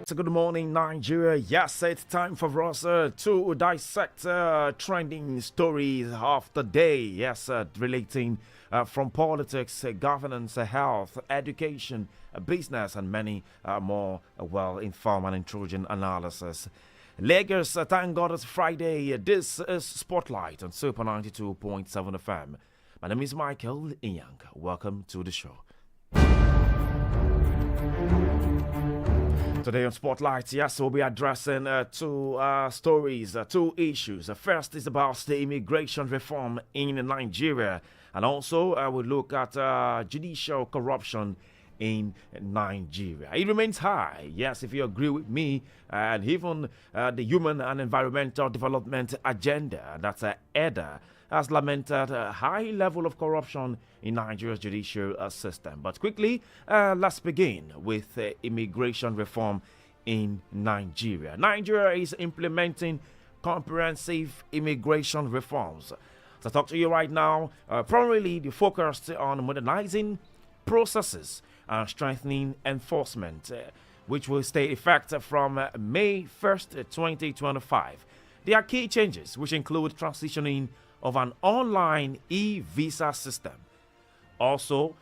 So good morning, Nigeria. Yes, it's time for us to dissect trending stories of the day. Yes, relating from politics, governance, health, education, business, and many more well-informed and intelligent analysis. Lagos, thank God it's Friday. This is Spotlight on Super 92.7 FM. My name is Michael Inyang. Welcome to the show. Today on Spotlight, yes, we'll be addressing two stories, two issues. The first is about the immigration reform in Nigeria, and also we'll look at judicial corruption in Nigeria. It remains high, yes, if you agree with me, and even the Human and Environmental Development Agenda, that's EDA, has lamented a high level of corruption in Nigeria's judicial system. But quickly, let's begin with immigration reform in Nigeria. Nigeria is implementing comprehensive immigration reforms. So, talk to you right now, primarily the focus on modernizing processes and strengthening enforcement, which will stay in effect from May 1st, 2025. There are key changes, which include transitioning of an online e-visa system. Also,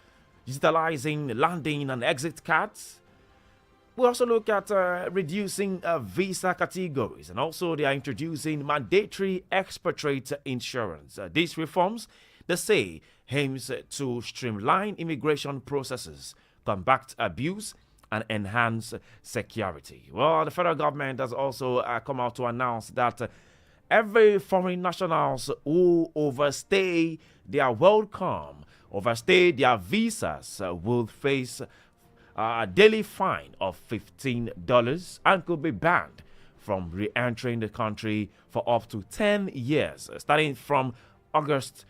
digitalizing landing and exit cards. We also look at reducing visa categories, and also they are introducing mandatory expatriate insurance. These reforms, they say, aims to streamline immigration processes, combat abuse, and enhance security. Well, the federal government has also come out to announce that every foreign nationals who overstay their visas will face a daily fine of $15 and could be banned from re-entering the country for up to 10 years, starting from August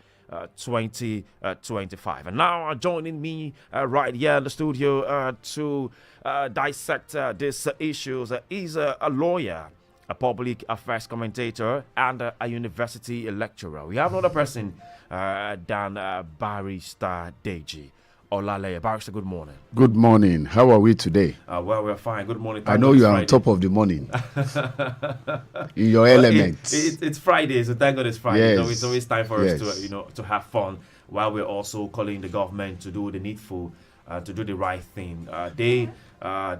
2025. And now joining me right here in the studio to dissect these issues is a lawyer, a public affairs commentator, and a university lecturer. We have another person than Barrister Deji Olaleye. Barrister, good morning. Good morning. How are we today? Well, we're fine. Good morning. I know you are on top of the morning. In your element. It's Friday, so thank God it's Friday. Yes. So it's always time for us to have fun, while we're also calling the government to do the needful, to do the right thing.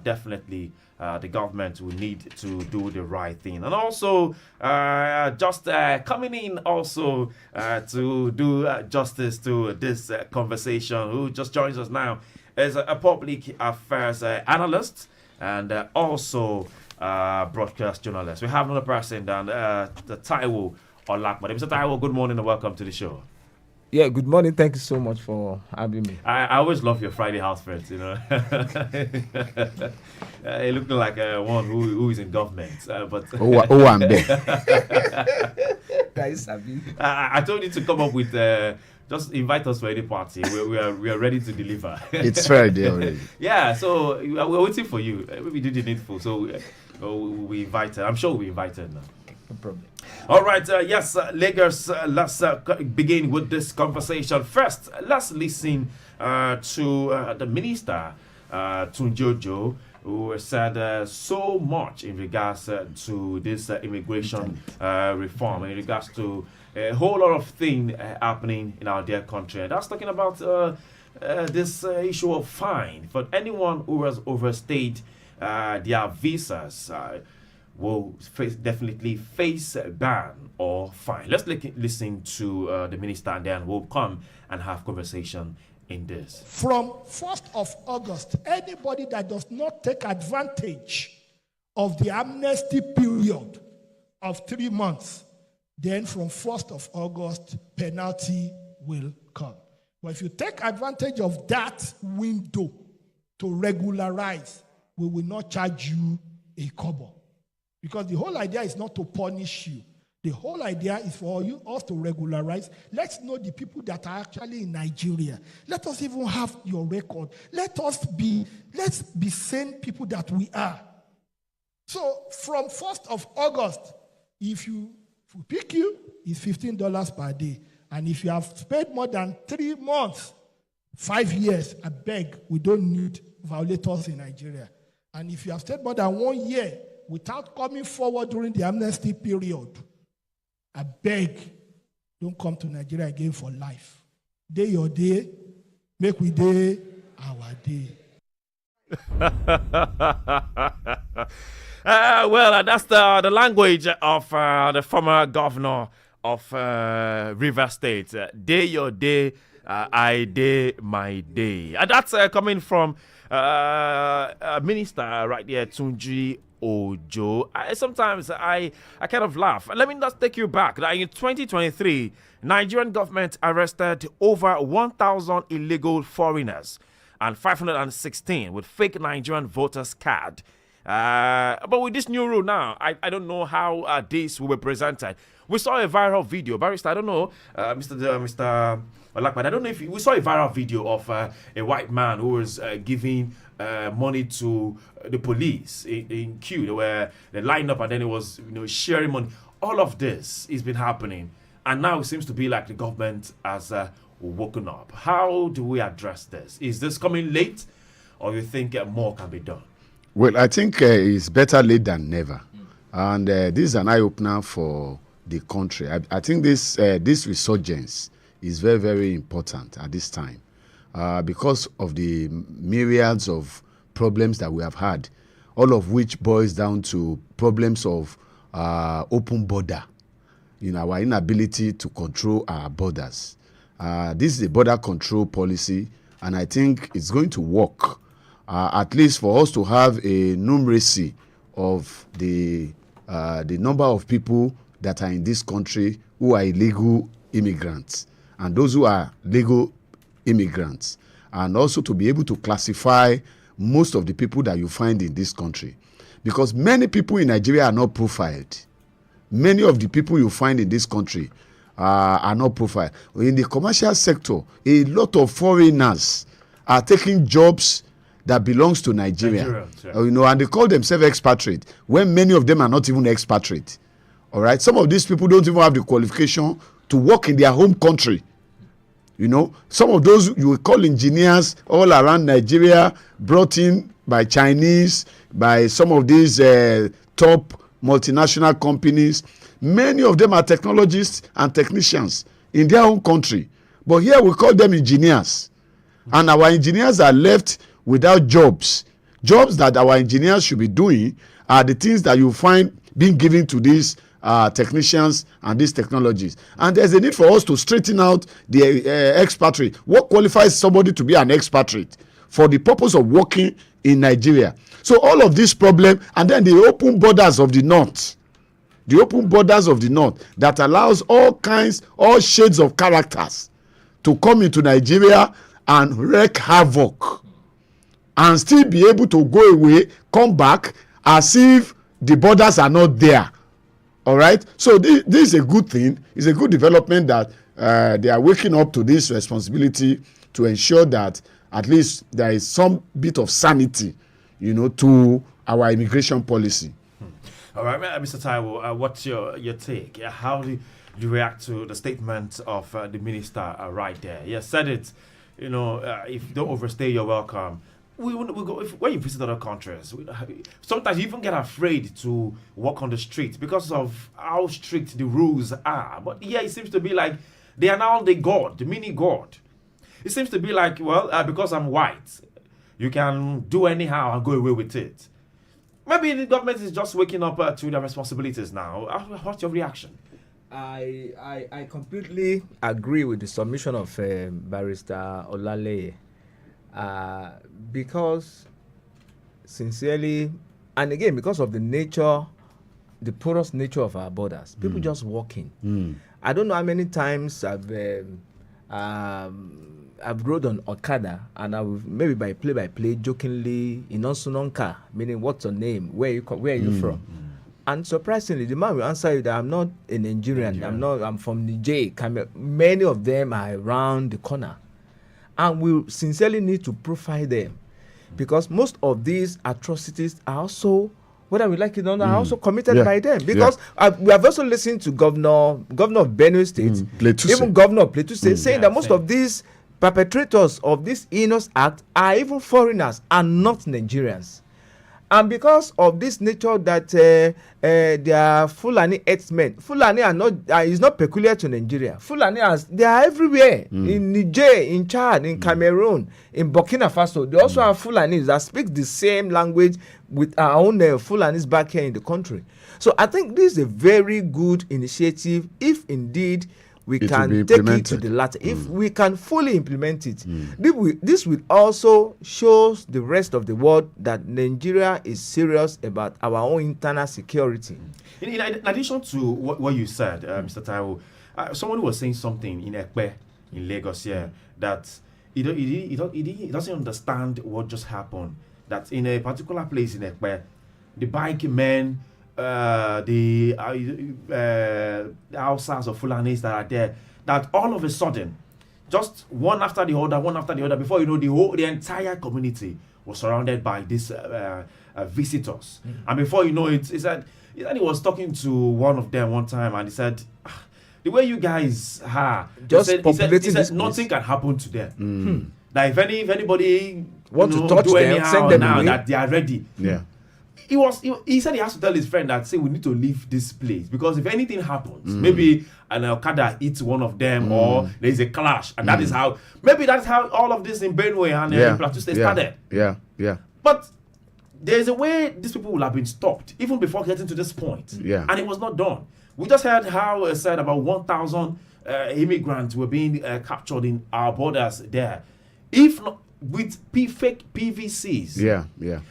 Definitely the government will need to do the right thing. And also, just coming in also to do justice to this conversation, who just joins us now, is a public affairs analyst and also broadcast journalist. We have another person than the Taiwo Olakmade. Mr. Taiwo, good morning and welcome to the show. Yeah, good morning. Thank you so much for having me. I always love your Friday house friends, you looking like one who is in government. But I'm there. Guys, I told you to come up with just invite us for any party. We are ready to deliver. It's Friday already. Yeah, so we're waiting for you. We do the needful, so we invited. I'm sure we invited now. No problem. All right, yes, Lagos, let's begin with this conversation. First, let's listen to the minister, Tunji-Ojo, who said so much in regards to this immigration reform, in regards to a whole lot of things happening in our dear country. And that's talking about this issue of fine for anyone who has overstayed their visas. Will definitely face a ban or fine. Let's listen to the minister, and then we'll come and have conversation in this. From 1st of August, anybody that does not take advantage of the amnesty period of 3 months, then from 1st of August, penalty will come. But if you take advantage of that window to regularize, we will not charge you a kobo. Because the whole idea is not to punish you. The whole idea is for us to regularize. Let's know the people that are actually in Nigeria. Let us even have your record. Let's be sane people that we are. So from 1st of August, if we pick you, it's $15 per day. And if you have spent more than 3 months, 5 years, I beg, we don't need violators in Nigeria. And if you have stayed more than 1 year without coming forward during the amnesty period, I beg, don't come to Nigeria again for life. Day your day, make we day our day. That's the language of the former governor of River State. Day your day, I day my day. And that's coming from a minister right there, Tunji-Ojo. Sometimes I kind of laugh. Let me just take you back. Like in 2023, Nigerian government arrested over 1,000 illegal foreigners and 516 with fake Nigerian voters card. But with this new rule now, I don't know how this will be presented. We saw a viral video, Barrister. I don't know, Mr. Olakman, I don't know if we saw a viral video of a white man who was giving money to the police in queue. They lined up and then it was sharing money. All of this has been happening, and now it seems to be like the government has woken up. How do we address this? Is this coming late, or you think more can be done? Well, I think it's better late than never. And this is an eye-opener for the country. I think this resurgence is very, very important at this time because of the myriads of problems that we have had, all of which boils down to problems of open border, our inability to control our borders. This is a border control policy, and I think it's going to work, at least for us to have a numeracy of the number of people that are in this country who are illegal immigrants and those who are legal immigrants, and also to be able to classify most of the people that you find in this country. Because many people in Nigeria are not profiled. Many of the people you find in this country are not profiled. In the commercial sector, a lot of foreigners are taking jobs that belongs to Nigeria. Yeah. And they call themselves expatriates, when many of them are not even expatriates. All right, some of these people don't even have the qualification to work in their home country. Some of those you will call engineers all around Nigeria, brought in by Chinese, by some of these top multinational companies. Many of them are technologists and technicians in their own country. But here we call them engineers. And our engineers are left without jobs. Jobs that our engineers should be doing are the things that you find being given to these technicians and these technologies. And there's a need for us to straighten out the expatriate. What qualifies somebody to be an expatriate for the purpose of working in Nigeria? So all of this problem, and then the open borders of the north. The open borders of the north that allows all shades of characters to come into Nigeria and wreak havoc and still be able to go away, come back as if the borders are not there. All right? So this is a good thing. It's a good development that they are waking up to this responsibility to ensure that at least there is some bit of sanity, to our immigration policy. All right, Mr. Taiwo, what's your take? How do you react to the statement of the minister right there? He said it, if you don't overstay, you're welcome. We go when you visit other countries. Sometimes you even get afraid to walk on the street because of how strict the rules are. But here it seems to be like they are now the god, the mini god. It seems to be like, because I'm white, you can do anyhow and go away with it. Maybe the government is just waking up to their responsibilities now. What's your reaction? I completely agree with the submission of Barrister Olaleye. Because sincerely, and again, because of the porous nature of our borders, people just walking. I don't know how many times I've rode on Okada, and I will maybe by play jokingly in Sunonka, meaning what's your name, where are you from? And surprisingly, the man will answer you that I'm not a Nigerian. I'm from Niger. Many of them are around the corner. And we sincerely need to profile them, because most of these atrocities are also, whether we like it or not, are also committed by them. Because we have also listened to Governor of Benue State, even Governor of Plateau State, saying that most of these perpetrators of this heinous act are even foreigners and not Nigerians. And because of this nature that they are Fulani herdsmen, Fulani are not is not peculiar to Nigeria. Fulani they are everywhere in Niger, in Chad, in Cameroon, in Burkina Faso. They also have Fulanis that speak the same language with our own Fulanis back here in the country. So I think this is a very good initiative if indeed we can take it to the latter. If we can fully implement it, this will also show the rest of the world that Nigeria is serious about our own internal security. In addition to what you said, Mr. Taiwo, someone was saying something in Ekpe, in Lagos here, that he doesn't understand what just happened. That in a particular place in Ekpe, the bike men, the outsiders of Fulanis that are there, that all of a sudden, just one after the other, before you know, the entire community was surrounded by these visitors. And before you know it, he said he was talking to one of them one time, and he said, the way you guys are, he said nothing can happen to them. That if anybody want to touch them, send them now away. that they are ready. Yeah. He said he has to tell his friend that, say, we need to leave this place, because if anything happens, maybe an Okada hits one of them, or there is a clash, and that's how all of this in Benue and in Plateau State started. Yeah. But there's a way these people will have been stopped even before getting to this point. Yeah. And it was not done. We just heard how it said about 1,000 immigrants were being captured in our borders there. If not with fake PVCs. Yeah.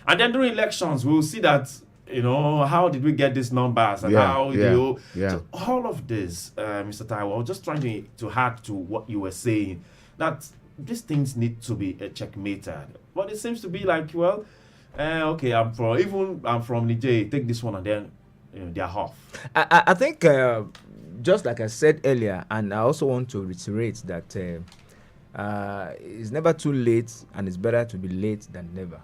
And then during elections, we'll see that, how did we get these numbers, and So all of this, Mr. Taiwo, I was just trying to add to what you were saying, that these things need to be checkmated. But it seems to be like, well, okay, I'm from Niger, take this one, and then they're off. I think, just like I said earlier, and I also want to reiterate that it's never too late, and it's better to be late than never.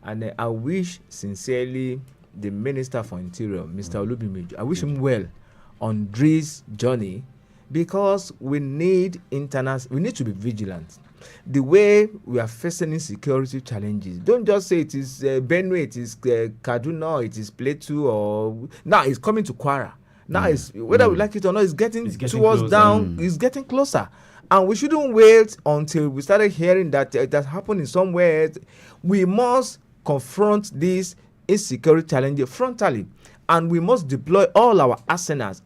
And I wish sincerely the Minister for Interior, Mr. Olubimeju, I wish him well on this journey, because we need to be vigilant. The way we are facing insecurity challenges, don't just say it is Benue, it is Kaduna, it is Plateau, or now it's coming to Kwara. Now it's, whether we like it or not, it's getting towards closer. Down. It's getting closer. And we shouldn't wait until we started hearing that it has happened in somewhere. We must confront these insecurity challenges frontally, and we must deploy all our arsenals,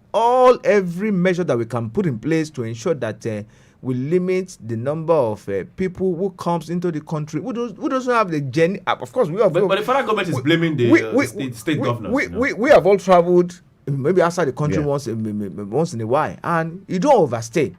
every measure that we can put in place to ensure that we limit the number of people who comes into the country who doesn't have the genuine. Of course, we have. But the federal government is blaming the state governors. We have all traveled maybe outside the country once in a while, and you don't overstay.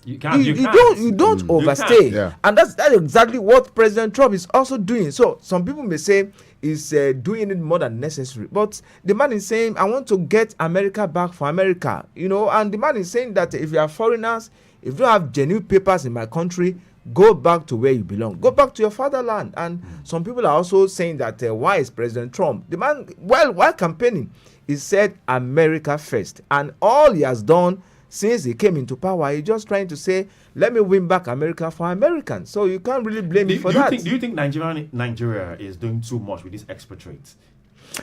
You don't overstay, and that's exactly what President Trump is also doing. So some people may say he's doing it more than necessary, but the man is saying, I want to get America back for America, and the man is saying that if you are foreigners, if you don't have genuine papers in my country, go back to where you belong, go back to your fatherland. And some people are also saying that why is President Trump, the man, while campaigning, he said America first, and all he has done since he came into power, he's just trying to say, let me win back America for Americans. So you can't really blame me for that. Do you think Nigeria is doing too much with these expatriates?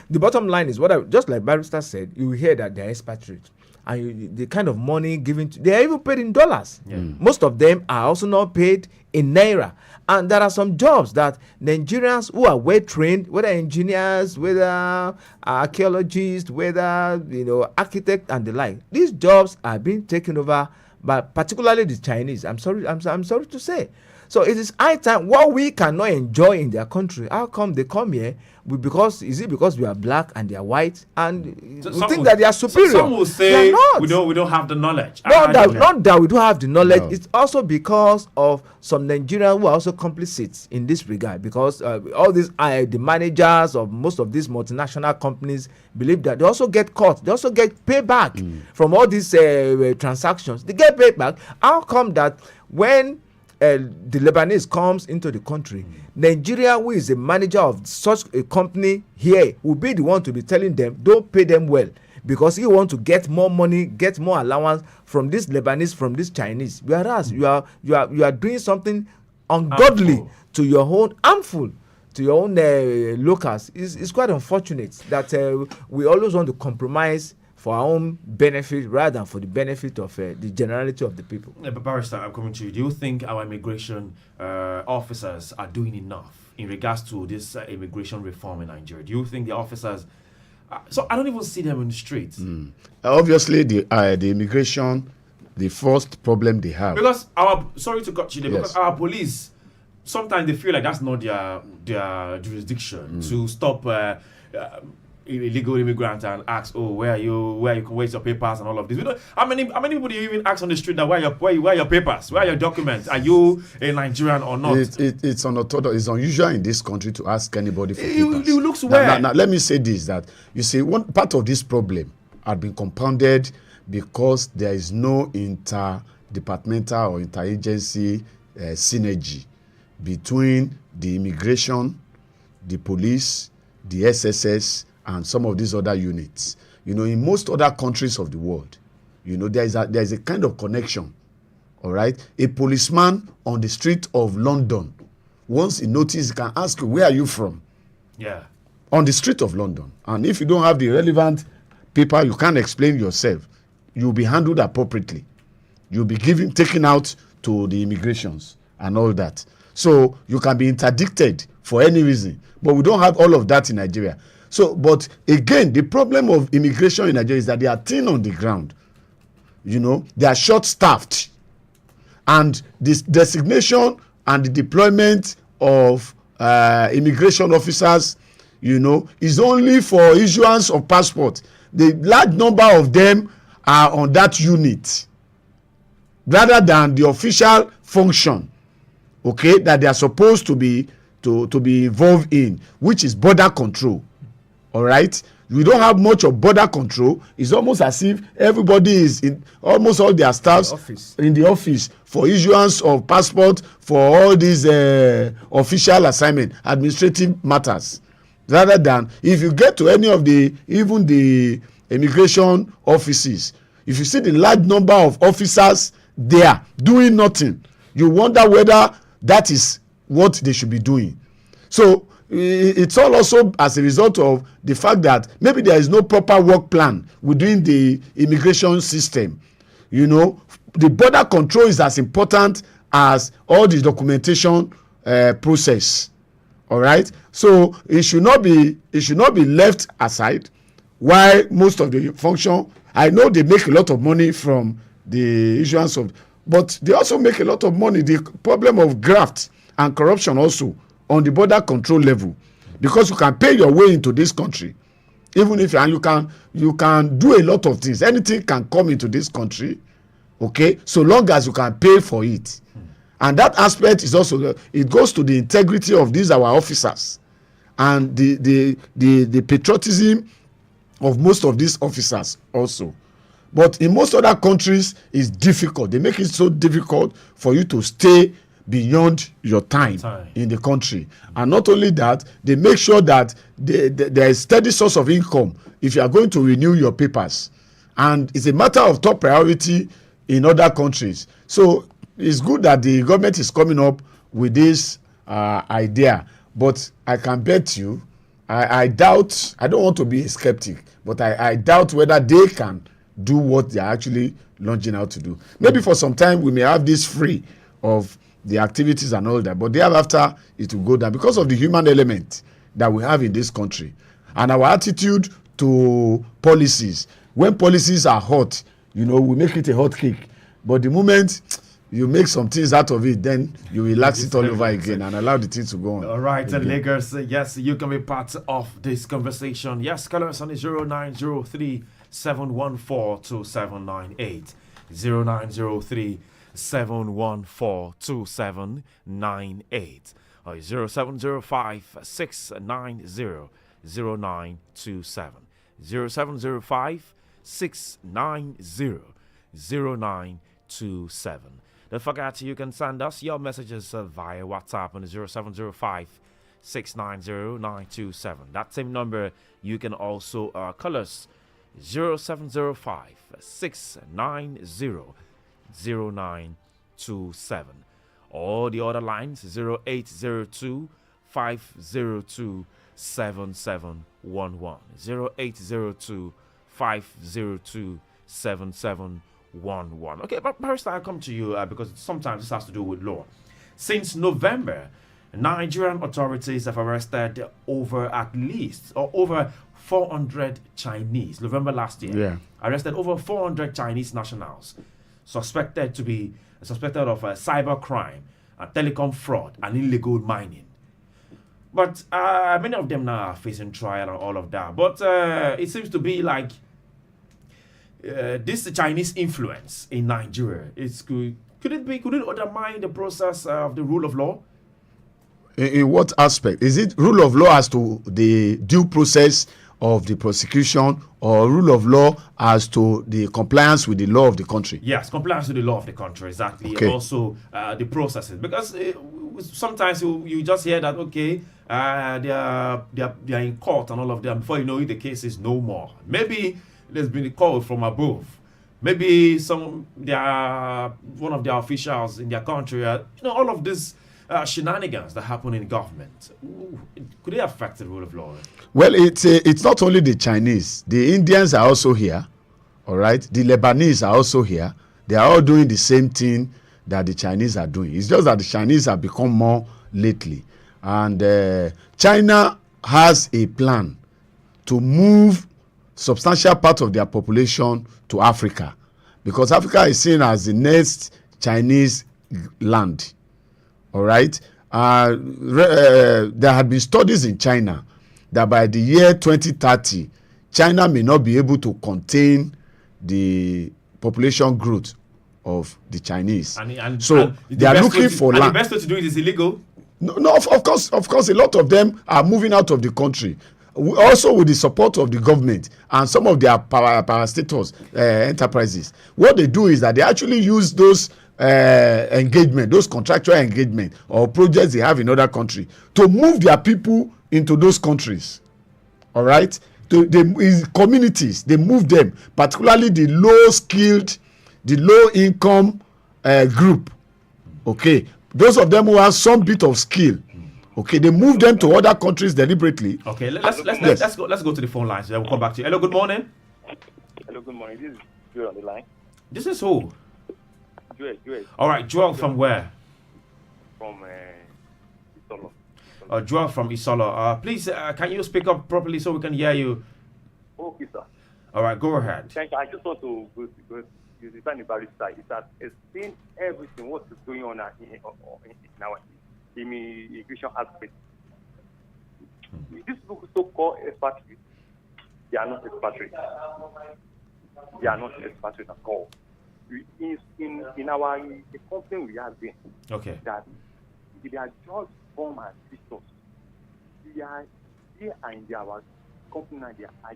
The bottom line is, just like Barrister said, you hear that they're expatriates. And the kind of money given they are even paid in dollars. Most of them are also not paid in naira. And there are some jobs that Nigerians who are well trained, whether engineers, whether archaeologists, whether architects and the like, these jobs are being taken over by particularly the Chinese. I'm sorry to say. So it is high time. What we cannot enjoy in their country, how come they come here? Is it because we are black and they are white, and we think that they are superior? Some will say we don't have the knowledge. Not that we don't have the knowledge. No. It's also because of some Nigerians who are also complicit in this regard, because all these the managers of most of these multinational companies believe that they also get caught. They also get payback from all these transactions. They get payback. How come that when the Lebanese comes into the country, Nigeria, who is a manager of such a company here, will be the one to be telling them, don't pay them well, because he want to get more money, get more allowance from this Lebanese, from this Chinese. Whereas you are doing something ungodly to your own, harmful to your own locals is quite unfortunate that we always want to compromise for our own benefit rather than for the benefit of the generality of the people. But Barrister, I'm coming to you. Do you think our immigration officers are doing enough in regards to this immigration reform in Nigeria? Do you think the officers... so I don't even see them in the streets. Obviously, the immigration, the first problem they have... Because sorry to cut you there, because our police, sometimes they feel like that's not their jurisdiction to stop illegal immigrants and ask, where's your papers and all of this. We don't, how many people do you even ask on the street that where are your papers, where are your documents, are you a Nigerian or not? It's unorthodox. It's unusual in this country to ask anybody for papers. You look where? Now, let me say this, that you see, one part of this problem had been compounded because there is no interdepartmental or interagency synergy between the immigration, the police, the SSS, and some of these other units. In most other countries of the world, there is a kind of connection. All right, a policeman on the street of London, once he notices, he can ask you, where are you from? Yeah. On the street of London, and if you don't have the relevant paper, you can't explain yourself. You'll be handled appropriately. You'll be taken out to the immigrations and all that. So you can be interdicted for any reason, but we don't have all of that in Nigeria. So, but again, the problem of immigration in Nigeria is that they are thin on the ground. They are short-staffed. And this designation and the deployment of immigration officers, is only for issuance of passport. The large number of them are on that unit rather than the official function, okay, that they are supposed to be involved in, which is border control. All right, we don't have much of border control. It's almost as if everybody is in, almost all their staffs in the office for issuance of passport, for all these official assignment, administrative matters, rather than if you get to any of even the immigration offices, if you see the large number of officers there doing nothing, you wonder whether that is what they should be doing. So it's all also as a result of the fact that maybe there is no proper work plan within the immigration system. The border control is as important as all the documentation process. All right, so it should not be left aside. While most of the function, I know they make a lot of money from the issuance of, but they also make a lot of money. The problem of graft and corruption also on the border control level, because you can pay your way into this country, even if you can do a lot of things. Anything can come into this country, okay, so long as you can pay for it. And that aspect is also, it goes to the integrity of these our officers and the patriotism of most of these officers also. But in most other countries, it's difficult. They make it so difficult for you to stay beyond your time in the country. And not only that, they make sure that there is steady source of income if you are going to renew your papers. And it's a matter of top priority in other countries. So it's good that the government is coming up with this idea. But I can bet you, I doubt, I don't want to be a skeptic, but I doubt whether they can do what they are actually launching out to do. Maybe for some time we may have this free of the activities and all that, but thereafter it will go down because of the human element that we have in this country and our attitude to policies. When policies are hot, we make it a hot cake, but the moment you make some things out of it, then you relax it all over again and allow the things to go on. All right, Lagos, yes, you can be part of this conversation. Yes, call us on the 0903 714 2798 0903 714 2798 or 0705 690 0927 0705 690 0927. Don't forget you can send us your messages via WhatsApp on 0705 690 927. That same number you can also call us 0705 690 0927. Or the other lines 0802 502 7711. 0802 502 7711. Okay, but Barrister, I'll come to you because sometimes this has to do with law. Since November, Nigerian authorities have arrested over 400 Chinese. November last year, arrested over 400 Chinese nationals suspected of cyber crime, telecom fraud, and illegal mining. But many of them now are facing trial and all of that. But it seems to be like this Chinese influence in Nigeria. Could it undermine the process of the rule of law? In what aspect? Is it rule of law as to the due process of the prosecution, or rule of law as to the compliance with the law of the country? Yes, compliance with the law of the country, exactly. Okay. Also, the processes. Because sometimes you just hear that, okay, they are in court and all of them. Before you know it, the case is no more. Maybe there's been a call from above. Maybe one of their officials in their country, all of this shenanigans that happen in government. Could it affect the rule of law? Well, it's not only the Chinese. The Indians are also here, all right? The Lebanese are also here. They are all doing the same thing that the Chinese are doing. It's just that the Chinese have become more lately. And China has a plan to move substantial part of their population to Africa, because Africa is seen as the next Chinese land. All right. There have been studies in China that by the year 2030, China may not be able to contain the population growth of the Chinese. So they are looking for land. And the best way to do it is illegal. No, of course, a lot of them are moving out of the country. Also with the support of the government and some of their parastatals enterprises. What they do is that they actually use those engagement, those contractual engagement or projects they have in other countries to move their people into those countries. All right, in communities, they move them, particularly the low skilled, the low income group. Okay, those of them who have some bit of skill. Okay, they move them to other countries deliberately. Okay, let's go to the phone lines. We'll come back to you. Hello, good morning. Hello, good morning. This is Joel on the line. This is who? Joel. All right, Joel from where? From Isolo. Joel from Isolo. Please, can you speak up properly so we can hear you? Okay, sir. All right, go ahead. Thank you. I just want to go you define the barrister. It's that explain everything what is going on in our immigration aspect. These people so-called expatriates, they are not expatriates. They are not expatriates at all. In our the company we have been, okay, that they are just form and visitors. They are in our company and they are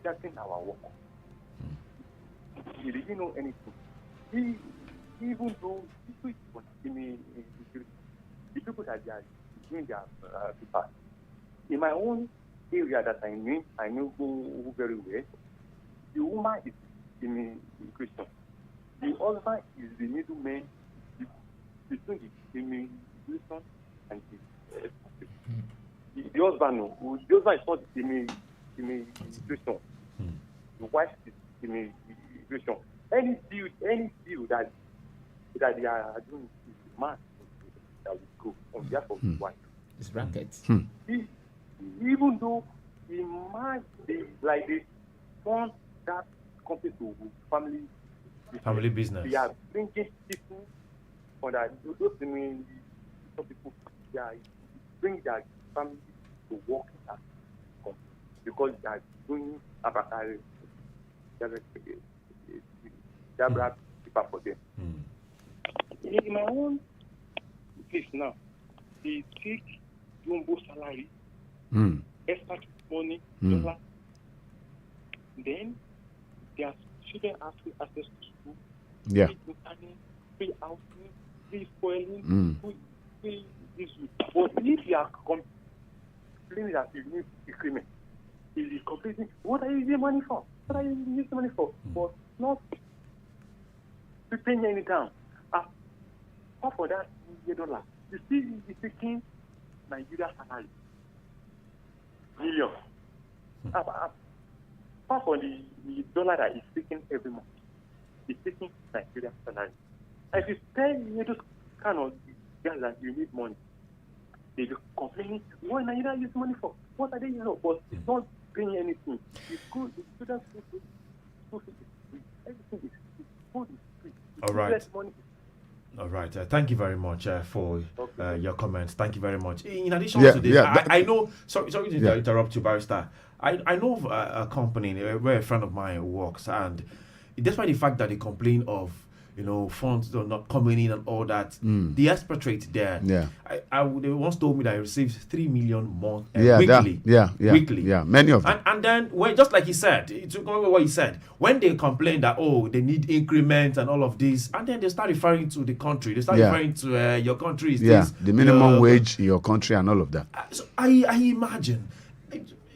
getting our work. He didn't know anything. Even though the people that they are doing their papers. In my own area that I know very well, the woman is immigration. The husband is the middleman between the immigration and the husband. No, the husband is not the immigration. The wife is immigration. Any deal that they are doing is the man that will go on behalf of the wife. It's brackets. Even though he might be like they want that company to family business. They are bringing people for that. Those people, they are bring their family to work in that company because they are doing paper for them. In my own place now, they take jumbo salary, extra money, dollar. Then their children have free access to school, free internet, free housing, free spoiling, free this. But if you are complaining that you need increment, if you complaining, what are you using money for? What are you using money for? But not paying any down. Apart for that, $1, you see, it's taking Nigeria salary. Millions. Apart from the dollar that is taking every month, it's taking Nigerian salary. If you tell me those kind of guys that you need money, they be complaining, what Nigeria use money for? What are they using for? But it's not paying anything. It's good, the students school fees is free. Everything is free. Food is free. All right. Less money. All right. Thank you very much for your comments. Thank you very much. In addition Yeah, to this, yeah, I know. Sorry to interrupt you, Barrister. I know of a company where a friend of mine works, and despite the fact that they complain of funds are not coming in and all that, the expatriate there. Yeah. They once told me that I received 3 million more weekly. Weekly. Yeah, many of them. And then just like he said, to go with what he said, when they complain that they need increments and all of this, and then they start referring to the country. They start referring to your country is this. The minimum wage in your country and all of that. So I imagine.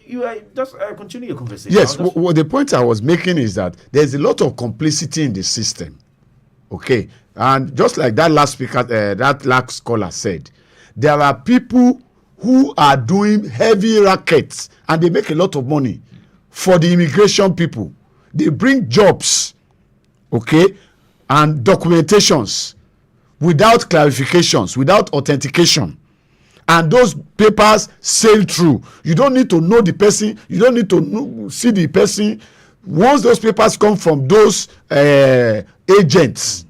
You just continue your conversation. Yes, the point I was making is that there's a lot of complicity in the system. Okay, and just like that last speaker, that last caller said, there are people who are doing heavy rackets and they make a lot of money for the immigration people. They bring jobs, okay, and documentations without clarifications, without authentication. And those papers sail through. You don't need to know the person. You don't need to see the person. Once those papers come from those agents,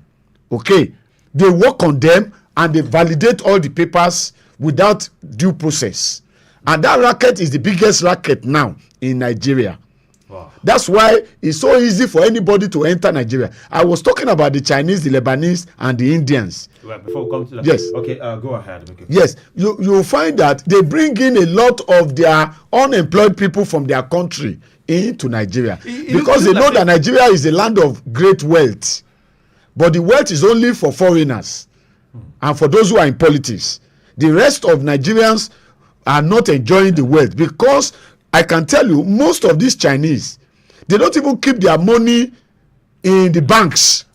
okay, they work on them and they validate all the papers without due process. And that racket is the biggest racket now in Nigeria. Wow. That's why it's so easy for anybody to enter Nigeria. I was talking about the Chinese, the Lebanese, and the Indians. Well, before we come to that, yes. Okay, go ahead. Okay. Yes, you'll find that they bring in a lot of their unemployed people from their country into Nigeria because they know that Nigeria is a land of great wealth. But the wealth is only for foreigners and for those who are in politics. The rest of Nigerians are not enjoying the wealth because I can tell you, most of these Chinese, they don't even keep their money in the banks.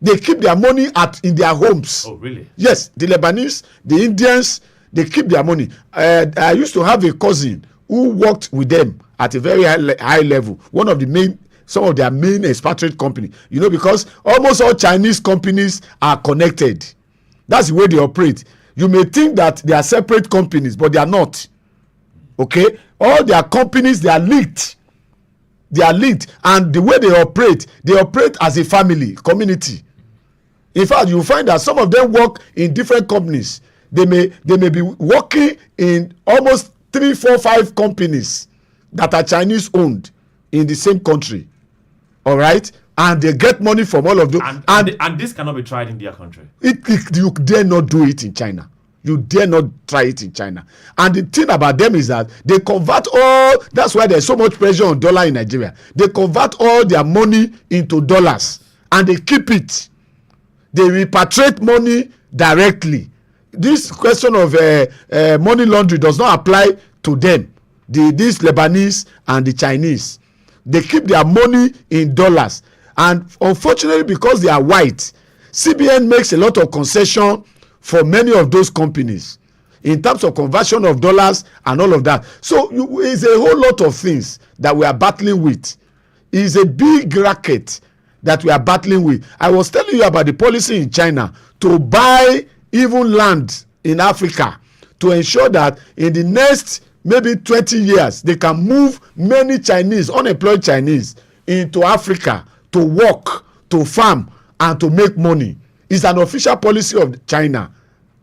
They keep their money in their homes. Oh, really? Yes, the Lebanese, the Indians, they keep their money. I used to have a cousin who worked with them at a very high level. Some of their main expatriate company. Because almost all Chinese companies are connected. That's the way they operate. You may think that they are separate companies, but they are not. Okay? All their companies, they are linked. They are linked. And the way they operate as a family, community. In fact, you find that some of them work in different companies. They may be working in almost 3, 4, 5 companies that are Chinese owned in the same country. All right? And they get money from all of them. And this cannot be tried in their country. You dare not do it in China. You dare not try it in China. And the thing about them is that they convert that's why there's so much pressure on dollar in Nigeria. They convert all their money into dollars and they keep it. They repatriate money directly. This question of money laundering does not apply to them. These Lebanese and the Chinese. They keep their money in dollars. And unfortunately, because they are white, CBN makes a lot of concession for many of those companies in terms of conversion of dollars and all of that. So it's a whole lot of things that we are battling with. It's a big racket that we are battling with. I was telling you about the policy in China to buy even land in Africa to ensure that in the next maybe 20 years, they can move many unemployed Chinese into Africa to work, to farm, and to make money. It's an official policy of China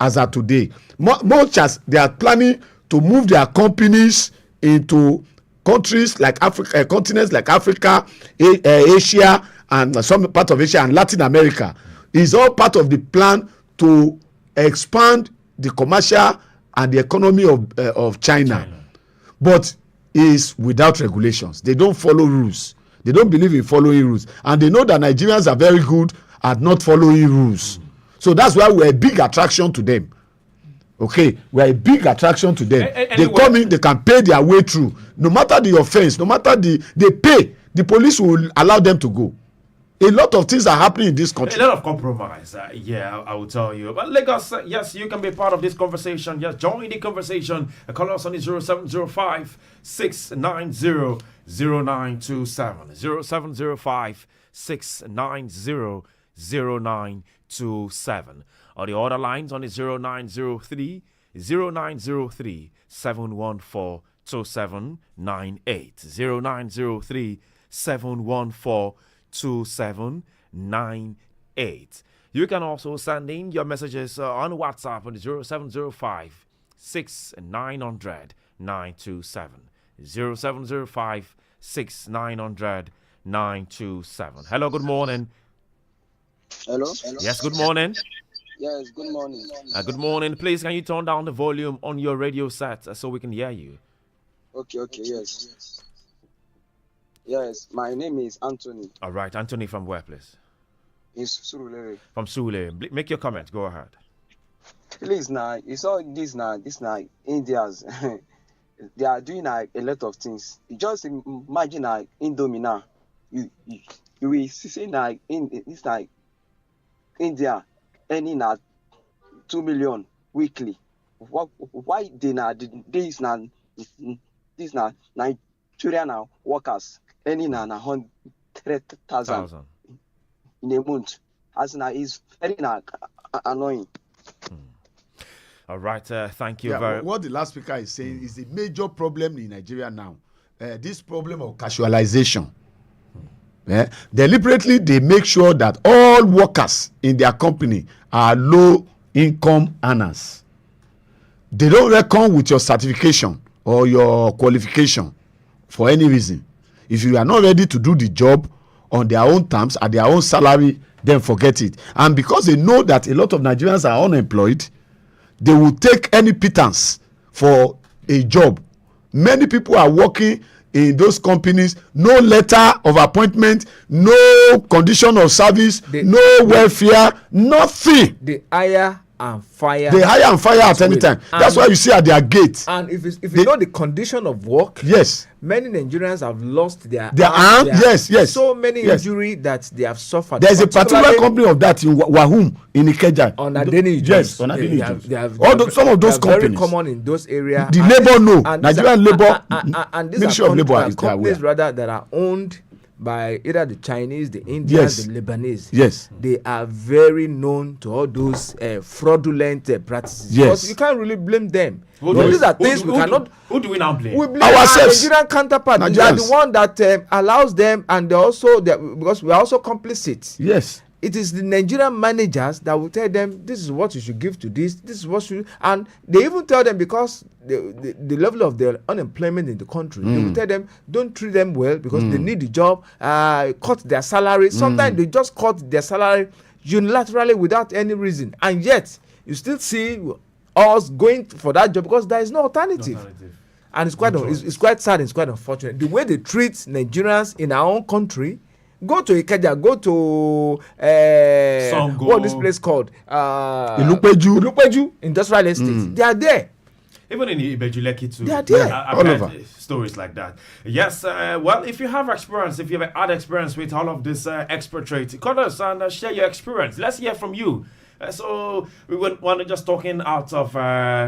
as of today. Much as they are planning to move their companies into countries like Africa, continents like Africa, Asia, and some part of Asia and Latin America, is all part of the plan to expand the commercial and the economy of China. But is without regulations. They don't follow rules. They don't believe in following rules. And they know that Nigerians are very good at not following rules. So that's why we're a big attraction to them. Okay, we're a big attraction to them. They come in, they can pay their way through. No matter the offense, no matter they pay, the police will allow them to go. A lot of things are happening in this country. A lot of compromise. I will tell you. But Lagos, yes, you can be part of this conversation. Just join the conversation. Call us on the 0705 690 0927. 0705 690 0927. Or the other lines on the 0903 0903 714 2798. 0903 714 2798. You can also send in your messages on WhatsApp on the 0705 6900 927. 0705 6900 927. Hello, good morning. Hello? Yes, good morning. Yes, good morning. Good morning. Please, can you turn down the volume on your radio set so we can hear you? Okay, yes. Yes, my name is Anthony. All right, Anthony, from where, please? It's Surulere. From Sule. Make your comment. Go ahead. Please, now, it's all this now, Indians. They are doing a lot of things. You just imagine Indomie now. You will see it's like India earning 2 million weekly. Why this Nigerian workers earning 100,000 in a month? As now is very annoying. All right, thank you very much. What the last speaker is saying is a major problem in Nigeria now. This problem of casualization. Deliberately, they make sure that all workers in their company are low-income earners. They don't reckon with your certification or your qualification for any reason. If you are not ready to do the job on their own terms, at their own salary, then forget it. And because they know that a lot of Nigerians are unemployed, they will take any pittance for a job. Many people are working in those companies, no letter of appointment, no condition of service, no welfare, nothing. They hire and fire. They hire and fire at any time. That's why you see at their gate. And if you know the condition of work, yes, many Nigerians have lost their arm. Yes. So many injury that they have suffered. There's a particular company of that in Wahum in Ikeja. On Adeni. Yes, on Adeni. Some of those companies. Very common in those areas. The labor know. Nigerian labor. And these Ministry are of Labor companies rather that are owned by either the Chinese, the Indians, the Lebanese. Yes. They are very known to all those fraudulent practices. Yes. Because you can't really blame them. Who do we now blame? We blame ourselves. Our Nigerian counterparts. They are the one that allows them, and they also because we are also complicit. Yes. It is the Nigerian managers that will tell them this is what you should give to this is what you, and they even tell them because the level of their unemployment in the country, they will tell them don't treat them well because they need the job, cut their salary. Sometimes they just cut their salary unilaterally without any reason, and yet you still see us going for that job because there is no alternative. And it's quite sad, it's quite unfortunate the way they treat Nigerians in our own country. Go to Ikeja, go to what this place called? Ilupeju Industrial Estate. They are there. Even in Ibejuleki too. They are there. I've heard stories like that. Yes, well, if you have experience, if you have had experience with all of this expatriates, call us and share your experience. Let's hear from you. So we wouldn't want to just talking out of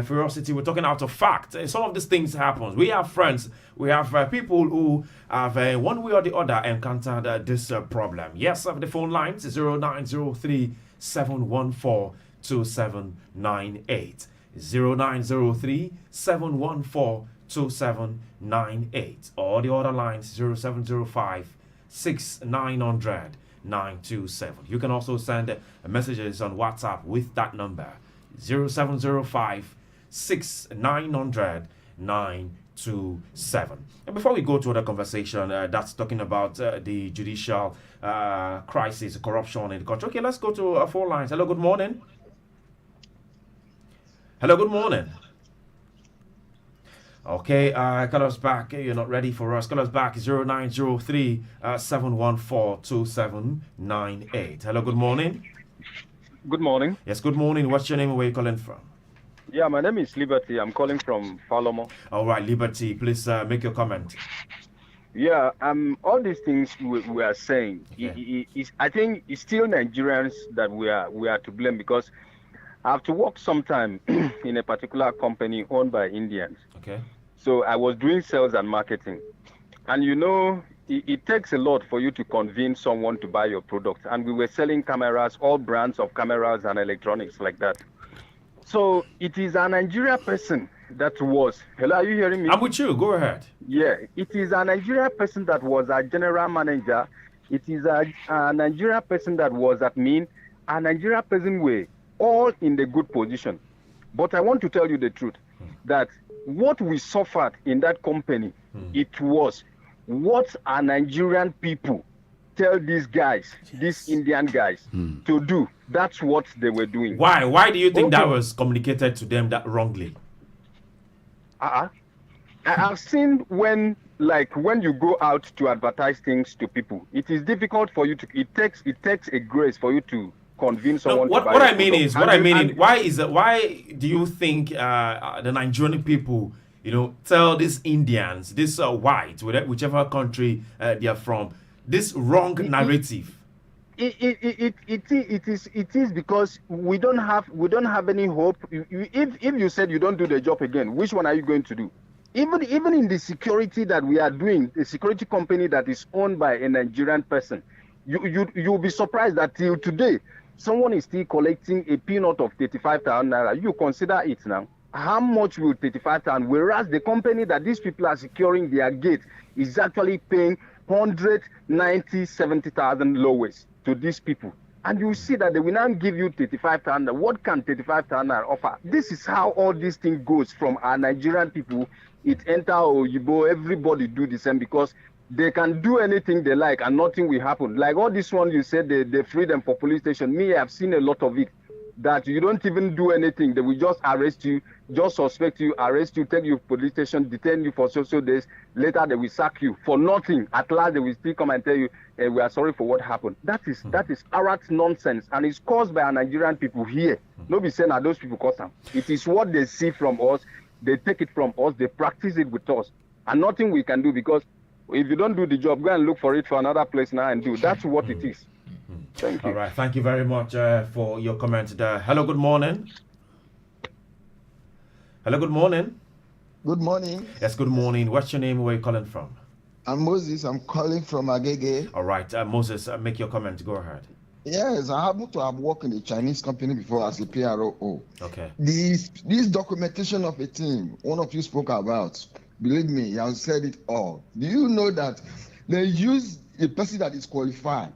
curiosity. We're talking out of fact. Some of these things happen. We have friends. We have people who have one way or the other encountered this problem. Yes, the phone lines is 0903 714 2798. 0903 714 2798. Or the other lines 0705 6900 927. You can also send messages on WhatsApp with that number 0705 6900 927. And before we go to the conversation that's talking about the judicial crisis, corruption in the country. Okay, let's go to 4 lines. Hello, good morning. Hello, good morning. Okay, call us back. You're not ready for us. Call us back 0903 714 2798. Hello, good morning. Good morning. Yes, good morning. What's your name and where you calling from? Yeah, my name is Liberty. I'm calling from Palomo. All right, Liberty, please make your comment. Yeah, all these things we are saying, I think it's still Nigerians that we are to blame, because I have to work sometime in a particular company owned by Indians. Okay. So I was doing sales and marketing, and it takes a lot for you to convince someone to buy your product. And we were selling cameras, all brands of cameras and electronics like that. So it is a Nigeria person that was. Hello, are you hearing me? I'm with you. Go ahead. Yeah, it is a Nigeria person that was a general manager. It is a Nigeria person that was admin. A Nigeria person were all in the good position. But I want to tell you the truth, that what we suffered in that company, it was what our Nigerian people tell these guys, these Indian guys, to do. That's what they were doing. Why? Why do you think that was communicated to them that wrongly? I've seen when you go out to advertise things to people, it is difficult for you to. It takes a grace for you to convince someone. No, what I mean is, why do you think the Nigerian people, tell these Indians, this white, whichever country they are from, this wrong narrative? It is because we don't have any hope. If you said you don't do the job again, which one are you going to do? Even in the security that we are doing, the security company that is owned by a Nigerian person, you'll be surprised that till today someone is still collecting a peanut of 35,000 naira. You consider it now. How much will 35,000? Whereas the company that these people are securing their gate is actually paying 190, 70,000 lowest to these people. And you see that they will now give you 35,000. What can 35,000 offer? This is how all this thing goes from our Nigerian people. It enter Oyibo, everybody do the same, because they can do anything they like and nothing will happen. Like all this one you said, the freedom for police station. Me, I've seen a lot of it. That you don't even do anything. They will just arrest you, just suspect you, arrest you, take you to police station, detain you for so days. Later they will sack you for nothing. At last they will still come and tell you, we are sorry for what happened. That is arrant nonsense, and it's caused by our Nigerian people here. Nobody saying that those people cause them. It is what they see from us. They take it from us. They practice it with us, and nothing we can do, because if you don't do the job, go and look for it for another place now and do. That's what it is. Thank you. All right. Thank you very much for your comment there. Hello, good morning. Hello, good morning. Good morning. Yes, good morning. What's your name? Where are you calling from? I'm Moses. I'm calling from Agege. All right. Moses, make your comment. Go ahead. Yes, I happen to have worked in a Chinese company before as a PRO. Okay. This documentation of a team, one of you spoke about, believe me, you have said it all. Do you know that they use a person that is qualified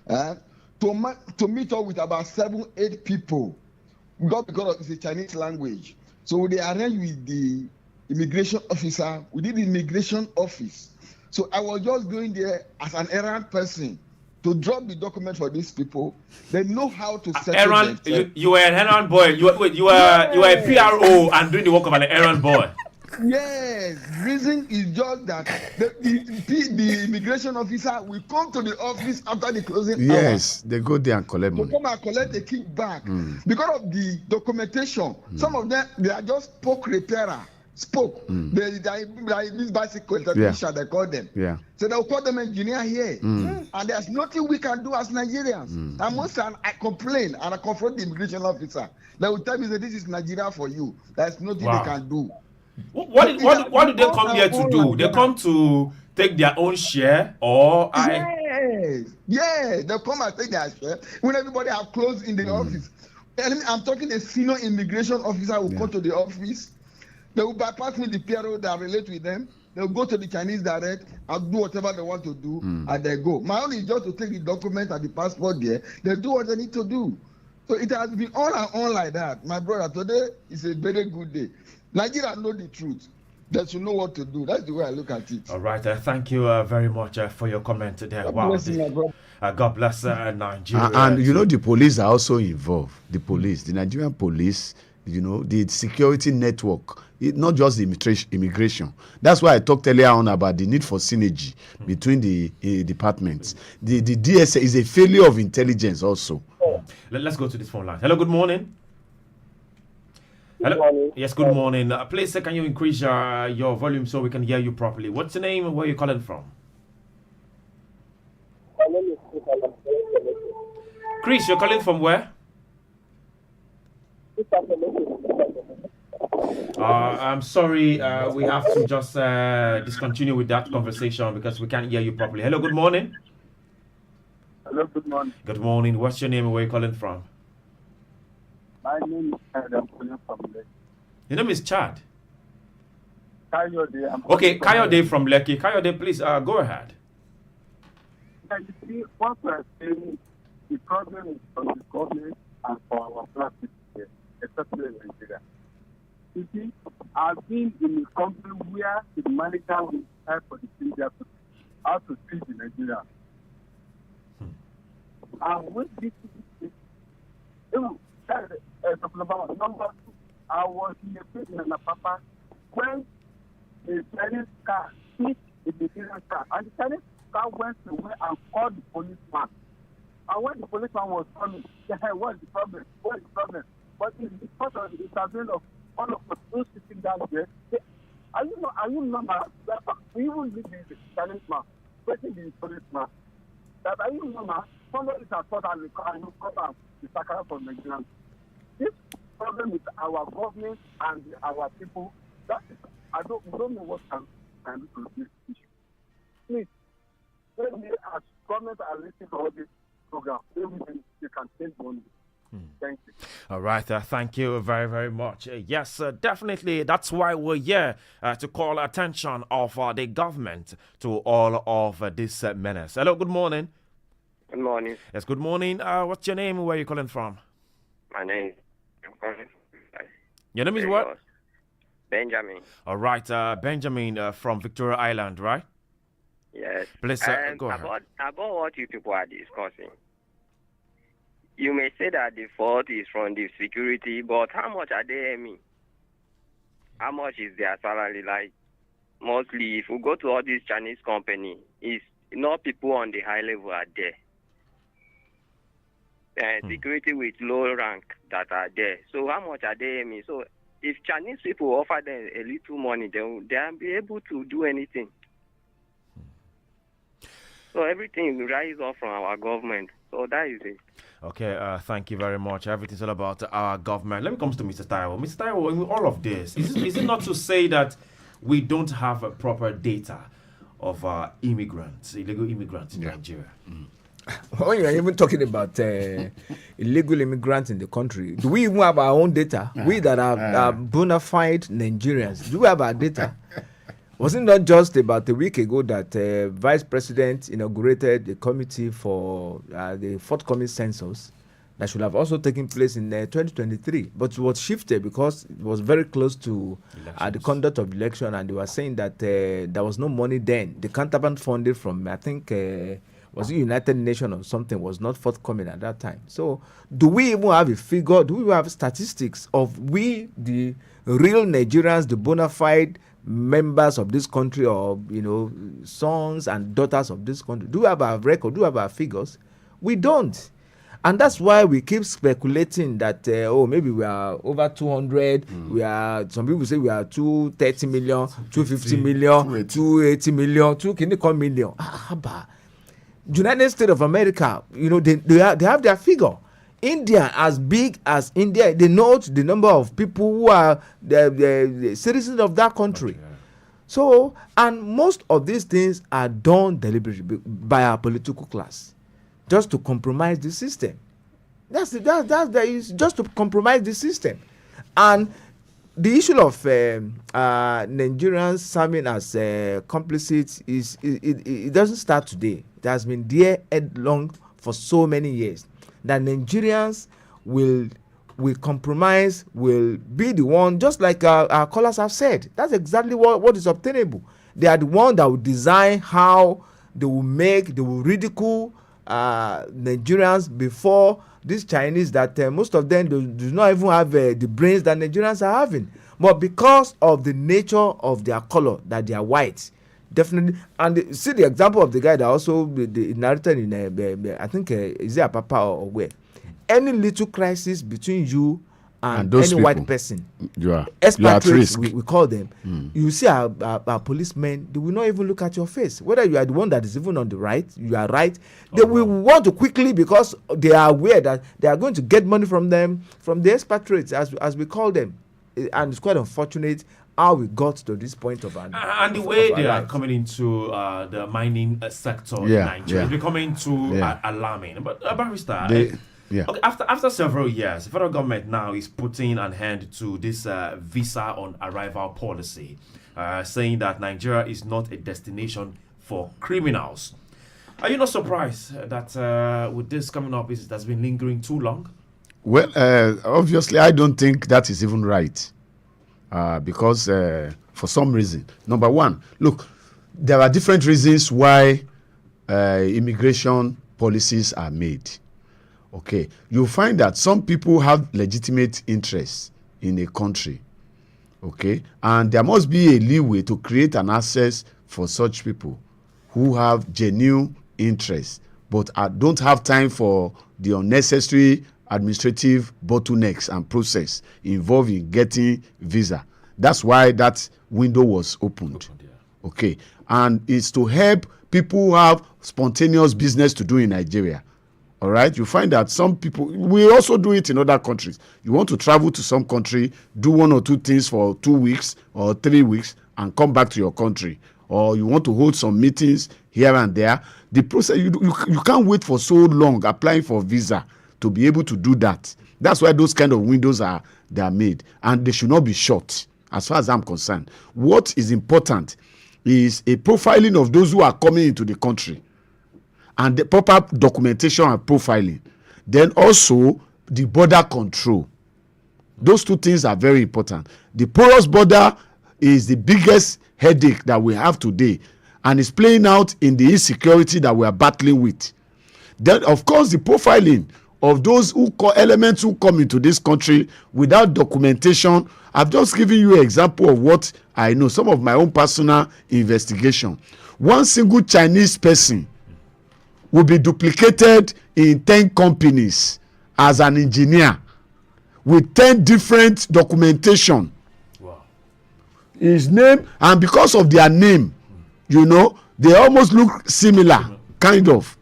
to meet up with about 7-8 people, because it's a Chinese language. So they arranged with the immigration officer. We did the immigration office. So I was just going there as an errand person to drop the document for these people. They know how to settle it. You were an errand boy. You were a PRO and doing the work of an errand boy. Yes, reason is just that the immigration officer will come to the office after the closing hour. Yes, they go there and collect money. They come and collect the kickback. Because of the documentation, some of them, they are just spoke repairer. This bicycle technician, they call them. Yeah. So they'll call them engineer here. And there's nothing we can do as Nigerians. And most time I complain and I confront the immigration officer. They will tell me that this is Nigeria for you. There's nothing they can do. What do they come here to do? They come to take their own share, or Yes, they come and take their share when everybody are closed in the office. I'm talking a senior immigration officer who come to the office. They will bypass me, the PRO that relate with them. They will go to the Chinese direct and do whatever they want to do, and they go. My own is just to take the document and the passport there. They do what they need to do. So it has been on and on like that. My brother, today is a very good day. Nigeria know the truth. They should know what to do. That's the way I look at it. All right. Thank you very much for your comment there. God bless you, my brother. God bless Nigeria. And the police are also involved. The police, the Nigerian police, the security network, not just the immigration. That's why I talked earlier on about the need for synergy between the departments. The DSA is a failure of intelligence also. Let's go to this phone line. Hello, good morning. Hello. morning. Yes, good morning. Please, can you increase your volume so we can hear you properly? What's your name and where are you calling from? My name is Chris, and I'm calling from Lagos. Chris, you're calling from where? Chris, I'm from Lagos. I'm sorry, we have to just discontinue with that conversation because we can't hear you properly. Hello, good morning. Hello, good morning. Good morning. What's your name and where are you calling from? My name is Chad. I'm calling from Lekki. Your name is Chad. Kayode. Okay, Kayode from Lekki. Kayode, please go ahead. You see, what we're saying, the problem is from the government and for our black people here, especially in Nigeria. You see, I've been in a country where the manager will help for the Indian people how to treat the Nigeria. And with this, number two, I was in a place in Papa when a Chinese car hit a Nigerian car, and the Chinese car went away and called the policeman. And when the policeman was coming, he said, what's the problem? What's the problem? But in the course of the interview of all of us who sitting down there, are you normal? We even leave the Chinese man, waiting the policeman. That are you normal? Somebody has thought and you come and the sakara from Nigerians. This problem with our government and our people, that is, we don't know what can do to this issue. Please, let me as government are listening to all this program, maybe they can change one. Thank you. All right, thank you very, very much. Yes, definitely. That's why we're here to call attention of the government to all of this menace. Hello, good morning. Good morning. Yes, good morning. What's your name? Where are you calling from? My name is Your name is what? Benjamin. All right, Benjamin from Victoria Island, right? Yes. Please go ahead. About what you people are discussing, you may say that the fault is from the security, but how much are they earning? How much is their salary? Like, mostly, if we go to all these Chinese companies, it's not people on the high level are there. Security with low rank that are there. So how much are they aiming? So if Chinese people offer them a little money, they'll be able to do anything. So everything rises up from our government. So that is it. Okay, thank you very much. Everything's all about our government. Let me come to Mr. Taiwo. Mr. Taiwo, in all of this, is it not to say that we don't have a proper data of immigrants, illegal immigrants in Nigeria? When you're even talking about illegal immigrants in the country, do we even have our own data? We that are bona fide Nigerians, do we have our data? Wasn't not just about a week ago that Vice President inaugurated the committee for the forthcoming census that should have also taken place in 2023, but it was shifted because it was very close to the conduct of the election, and they were saying that there was no money then. The counterpart funding from, I think, was it United Nations or something, was not forthcoming at that time. So do we even have a figure, do we have statistics of we, the real Nigerians, the bona fide members of this country, or, sons and daughters of this country? Do we have our record? Do we have our figures? We don't. And that's why we keep speculating that, maybe we are over 200. We are, some people say we are 230 million, 250 million, 280 million, 2 million. United States of America, they have their figure. India, as big as India, they note the number of people who are the citizens of that country. Okay. So, and most of these things are done deliberately by our political class, just to compromise the system. That's just to compromise the system. And the issue of Nigerians serving as complicit it doesn't start today. It has been there headlong for so many years. That Nigerians will compromise, will be the one, just like our callers have said. That's exactly what is obtainable. They are the one that will design how they will ridicule Nigerians before these Chinese that most of them do not even have the brains that Nigerians are having. But because of the nature of their color, that they are white, definitely. And see the example of the guy that also the narrated in I think is it a papa or where any little crisis between you And those any white people, person, you are at expatriates, risk. we call them. You see our policemen, they will not even look at your face. Whether you are the one that is even on the right, you are right. They will want to quickly, because they are aware that they are going to get money from them, from the expatriates, as we call them. And it's quite unfortunate how we got to this point of an and the way they are coming into the mining sector in Nigeria is becoming too alarming. But Barrister, okay, after several years, the federal government now is putting an end to this visa on arrival policy, saying that Nigeria is not a destination for criminals. Are you not surprised that with this coming up, it has been lingering too long? Well, obviously, I don't think that is even right. Because for some reason, number one, look, there are different reasons why immigration policies are made. Okay, you find that some people have legitimate interests in a country. Okay, and there must be a leeway to create an access for such people who have genuine interests, but don't have time for the unnecessary administrative bottlenecks and process involved in getting visa. That's why that window was opened. Okay, and it's to help people who have spontaneous business to do in Nigeria. All right, you find that some people, we also do it in other countries. You want to travel to some country, do 1 or 2 things for 2 weeks or 3 weeks and come back to your country, or you want to hold some meetings here and there. The process, you can't wait for so long applying for visa to be able to do that. That's why those kind of windows are made, and they should not be short as far as I'm concerned. What is important is a profiling of those who are coming into the country and the proper documentation and profiling. Then also the border control. Those 2 things are very important. The porous border is the biggest headache that we have today, and it's playing out in the insecurity that we are battling with. Then, of course, the profiling of those elements who come into this country without documentation. I've just given you an example of what I know, some of my own personal investigation. One single Chinese person will be duplicated in 10 companies as an engineer with 10 different documentation. Wow. His name, and because of their name, they almost look similar, kind of.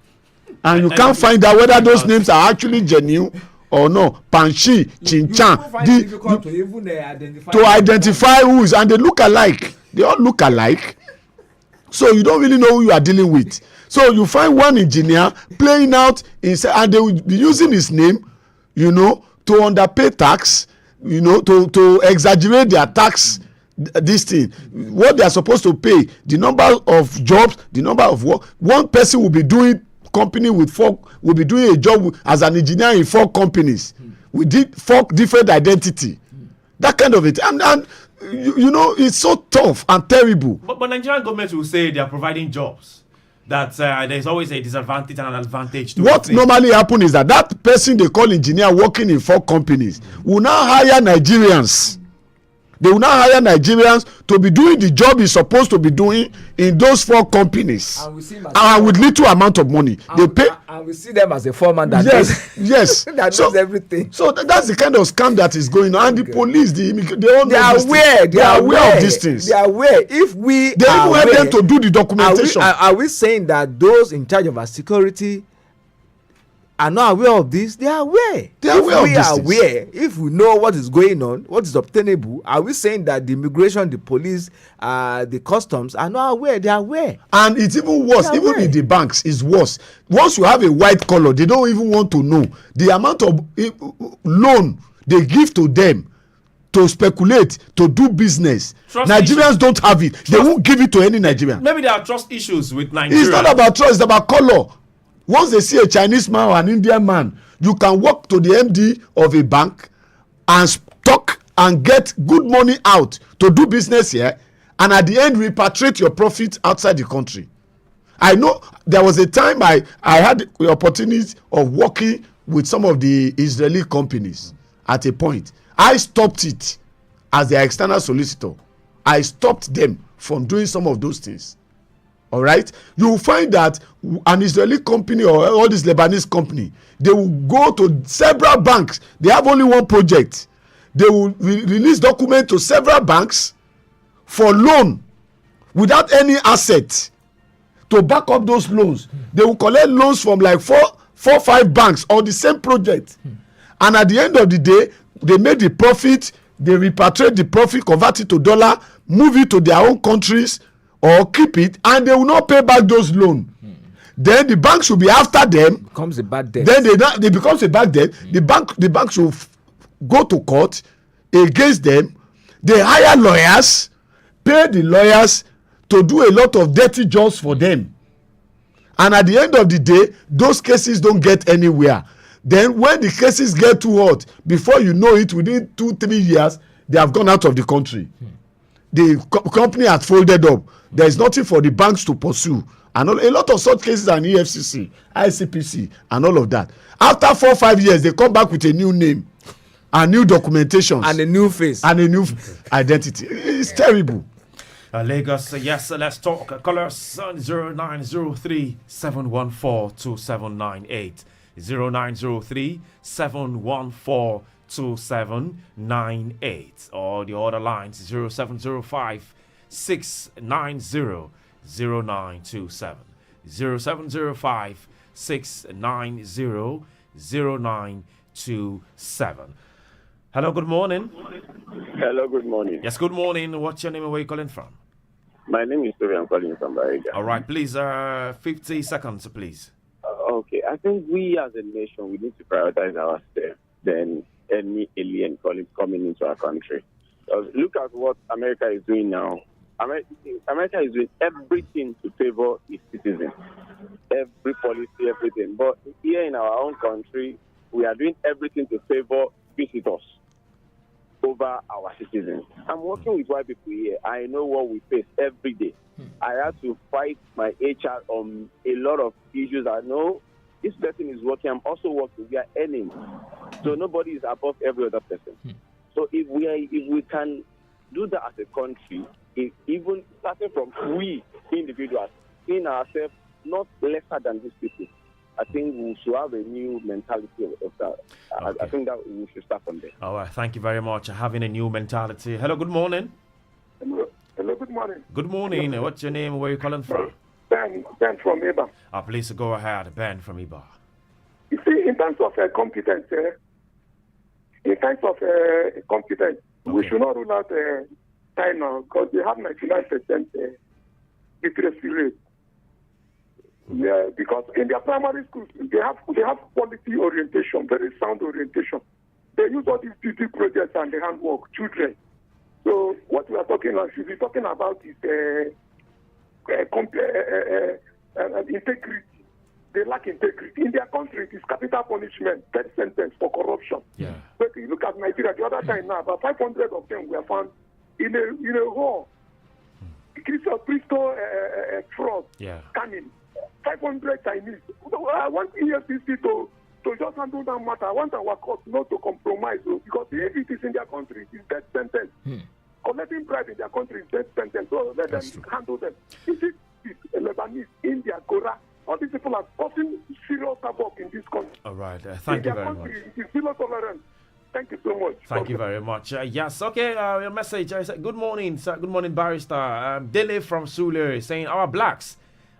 And you can't find out whether those names are actually genuine or no. Panshi, Chinchan, to identify who is, and they look alike. They all look alike. So you don't really know who you are dealing with. So you find one engineer playing out and they will be using his name, to underpay tax, to exaggerate their tax. This thing, what they are supposed to pay, the number of jobs, the number of work. One person will be doing will be doing a job as an engineer in 4 companies. We did 4 different identity. That kind of it, and it's so tough and terrible. But Nigerian government will say they are providing jobs. That there's always a disadvantage and an advantage to what normally happen is that person they call engineer working in 4 companies will now hire Nigerians. They will now hire Nigerians to be doing the job he's supposed to be doing in those 4 companies, and with little amount of money. They pay. And we see them as a foreman that yes, that does everything. So that's the kind of scam that is going on. And the police, they are aware of these things. They are aware. If they even help them to do the documentation. Are we saying that those in charge of our security are not aware of this? They are aware. If we know what is going on, what is obtainable, are we saying that the immigration, the police, the customs are not aware? They are aware. And it's even worse. Even in the banks, it's worse. Once you have a white collar, they don't even want to know the amount of loan they give to them to speculate, to do business. Nigerians don't have it. They won't give it to any Nigerian. Maybe there are trust issues with Nigeria. It's not about trust, it's about color. Once they see a Chinese man or an Indian man, you can walk to the MD of a bank and talk and get good money out to do business here, and at the end repatriate your profit outside the country. I know there was a time I had the opportunity of working with some of the Israeli companies at a point. I stopped it as their external solicitor. I stopped them from doing some of those things. All right, you will find that an Israeli company or all this Lebanese company, they will go to several banks. They have only one project. they will release documents to several banks for loan without any asset to back up those loans. They will collect loans from like four, 5 banks on the same project. And at the end of the day, they make the profit, they repatriate the profit, convert it to dollar, move it to their own countries or keep it, and they will not pay back those loans. Then the banks will be after them. Becomes a bad debt. Then they becomes a bad debt. The banks will go to court against them. They hire lawyers, pay the lawyers to do a lot of dirty jobs for them. And at the end of the day, those cases don't get anywhere. Then when the cases get too hot, before you know it, within 2-3 years, they have gone out of the country. The company has folded up. There is nothing for the banks to pursue. And a lot of such cases are in EFCC, ICPC, and all of that. After 4-5 years, they come back with a new name, and new documentation, and a new face, and a new identity. It's terrible. Lagos, yes, let's talk. Callers 0903 714 2798. 0903 714 2798. Or the other lines 0705 690 0927. 0705 690 0927. Hello, good morning. Hello, good morning. Yes, good morning. What's your name and where are you calling from? My name is Toby. I'm calling from Barr. All right, please, 50 seconds, please. Okay, I think we as a nation, we need to prioritize ourselves than any alien coming into our country. Look at what America is doing now. America is doing everything to favor its citizens. Every policy, everything. But here in our own country, we are doing everything to favor visitors over our citizens. I'm working with white people here. I know what we face every day. I have to fight my HR on a lot of issues. I know this person is working. I'm also working. We are earning. So nobody is above every other person. So if we can do that as a country, even starting from we individuals, seeing ourselves not lesser than these people, I think we should have a new mentality of that. Okay. I think that we should start from there. All right, thank you very much. Having a new mentality. Hello, good morning. Hello, good morning. Good morning. Hello. What's your name? Where are you calling from? Ben from Iba. Please go ahead. Ben from Iba. You see, in terms of competence, we should not rule out China because they have 99% literacy rate. Yeah, because in their primary schools, they have quality orientation, very sound orientation. They use all these beauty projects and the handwork, children. So what we are talking about, should be talking about is integrity. They lack integrity. In their country, it is capital punishment, death sentence for corruption. Yeah. But you look at Nigeria the other time now, about 500 of them were found in a hall. Crystal fraud, scanning. 500 Chinese. I want EFCC to just handle that matter. I want our court not to compromise, because if it is in their country, it is death sentence. Collecting bribe in their country is death sentence. So let them handle them. If it is Lebanese, India, Korea, all these people are causing serious havoc in this country. All right. Thank you very much. It is zero tolerance. Thank you so much. Thank you very much. Yes, okay, your message. I said, good morning, sir. Good morning, Barrister. Dele from Sule saying our blacks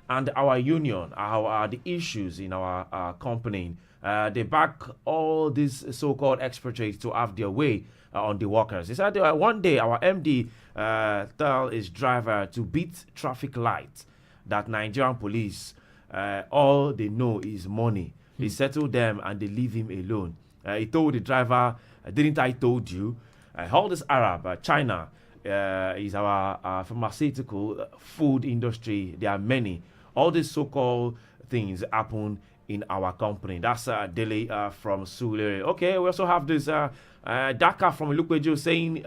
and our union are the issues in our company. They back all these so-called expatriates to have their way on the workers. He said one day our MD tell his driver to beat traffic lights, that Nigerian police, all they know is money. They settle them and they leave him alone. He told the driver, didn't I told you? All this Arab, China is our pharmaceutical food industry. There are many. All these so-called things happen in our company. That's Dele from Sule. Okay, we also have this Daka from Ilukwejo saying,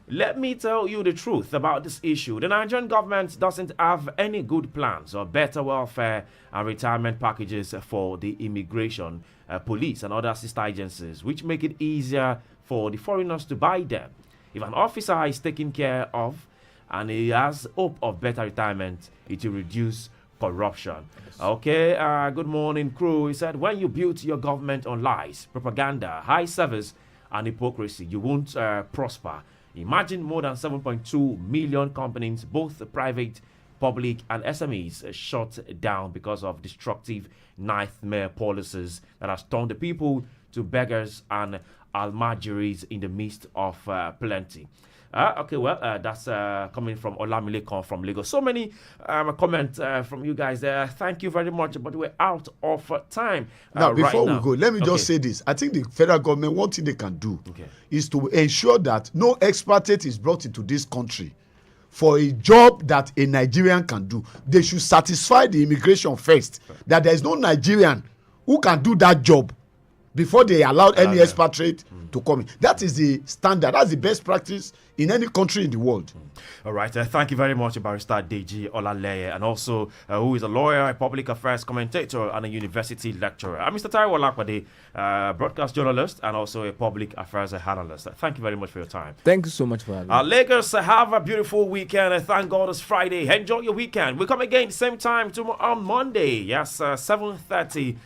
let me tell you the truth about this issue. The Nigerian government doesn't have any good plans or better welfare and retirement packages for the immigration, police and other sister agencies, which make it easier for the foreigners to buy them. If an officer is taken care of and he has hope of better retirement, it will reduce corruption. Yes. Okay, good morning, crew. He said, when you build your government on lies, propaganda, high service, and hypocrisy, you won't prosper. Imagine more than 7.2 million companies, both private, public, and SMEs, shut down because of destructive nightmare policies that has turned the people to beggars and almajiris in the midst of plenty. Okay, well, that's coming from Olamilekon from Lagos. So many comments from you guys there. Thank you very much, but we're out of time. Now, before right we go, let me just say this. I think the federal government, one thing they can do is to ensure that no expatriate is brought into this country for a job that a Nigerian can do. They should satisfy the immigration first, that there is no Nigerian who can do that job before they allow any expatriate to come in. That is the standard. That's the best practice in any country in the world. All right. Thank you very much, Barrister Deji Olaleye, and also who is a lawyer, a public affairs commentator, and a university lecturer. I'm Mr. Taiwo Lakwade, broadcast journalist, and also a public affairs analyst. Thank you very much for your time. Thank you so much for having me. Lagos, have a beautiful weekend. Thank God it's Friday. Enjoy your weekend. We'll come again same time tomorrow on Monday. Yes, 7:30.